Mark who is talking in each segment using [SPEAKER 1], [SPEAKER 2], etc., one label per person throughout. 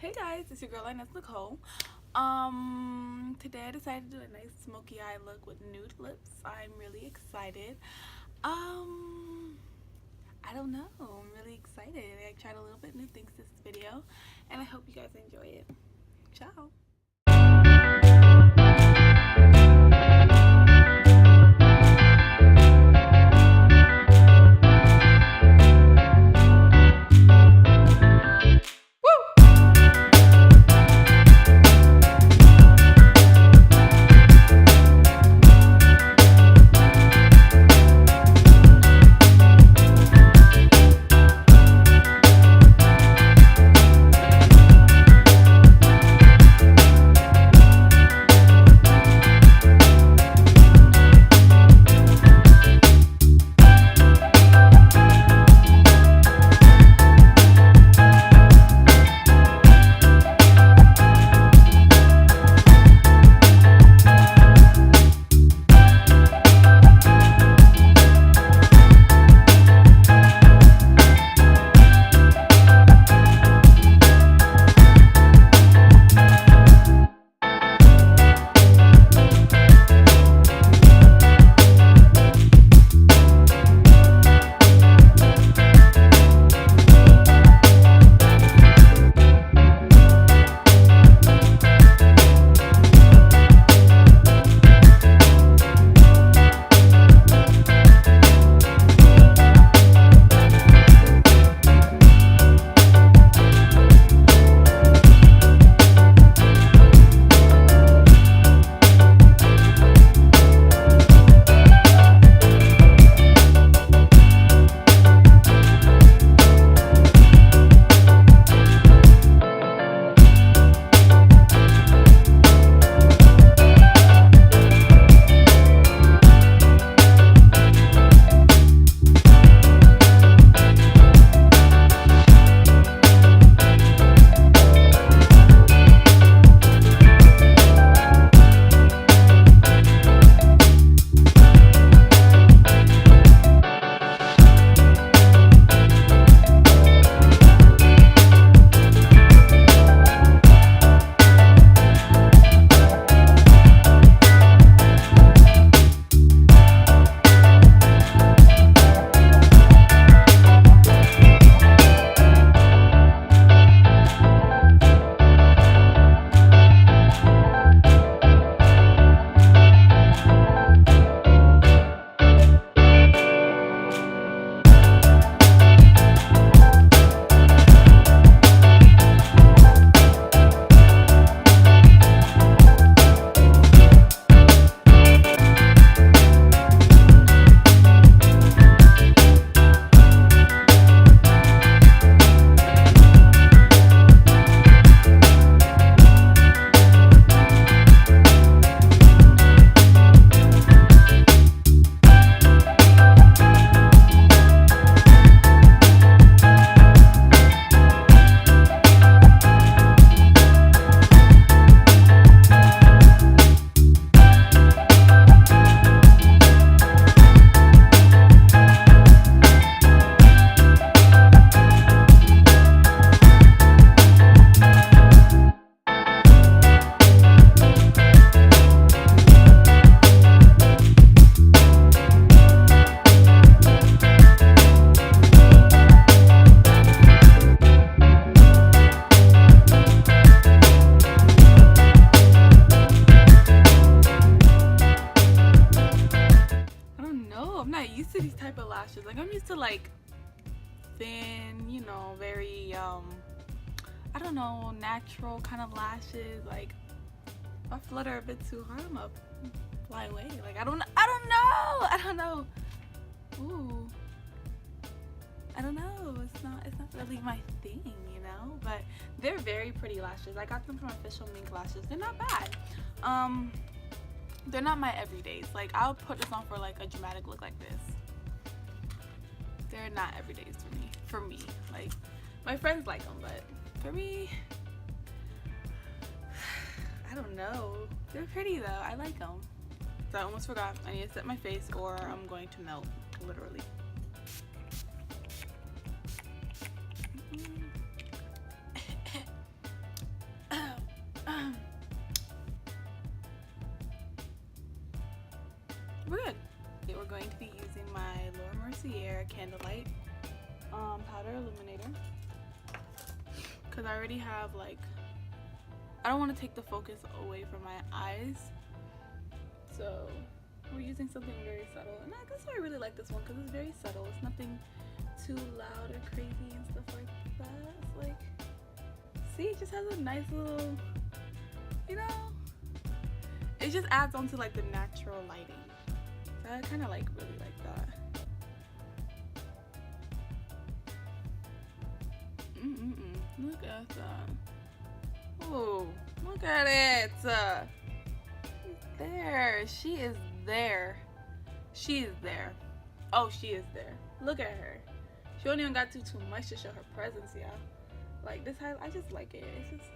[SPEAKER 1] Hey guys, it's your girl Nicole. Today I decided to do a nice smoky eye look with nude lips. I'm really excited. I don't know. I'm really excited. I tried a little bit new things this video, and I hope you guys enjoy it. Ciao. Lashes, like I'm used to like thin, you know, very I don't know, natural kind of lashes. Like if I flutter a bit too hard, I'm gonna fly away. Like I don't know. Ooh, I don't know. It's not really my thing, you know. But they're very pretty lashes. I got them from Official Mink Lashes. They're not bad. They're not my everydays. Like I'll put this on for like a dramatic look like this. They're not everydays for me. Like my friends like them, but for me, I don't know. They're pretty though. I like them. So I almost forgot. I need to set my face or I'm going to melt, literally. Candlelight powder illuminator, because I already have like, I don't want to take the focus away from my eyes, so we're using something very subtle. And that's why I really like this one, because it's very subtle. It's nothing too loud or crazy and stuff like that. It's like, see, it just has a nice little, you know, it just adds on to like the natural lighting. So I kind of like really like that. Look at that. Oh, look at it. She's there. She is there. She is there. Oh, she is there. Look at her. She don't even got too much to show her presence, y'all. Like this highlight, I just like it. It's just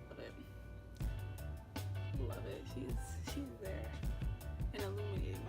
[SPEAKER 1] love it. Love it. She's there and illuminating.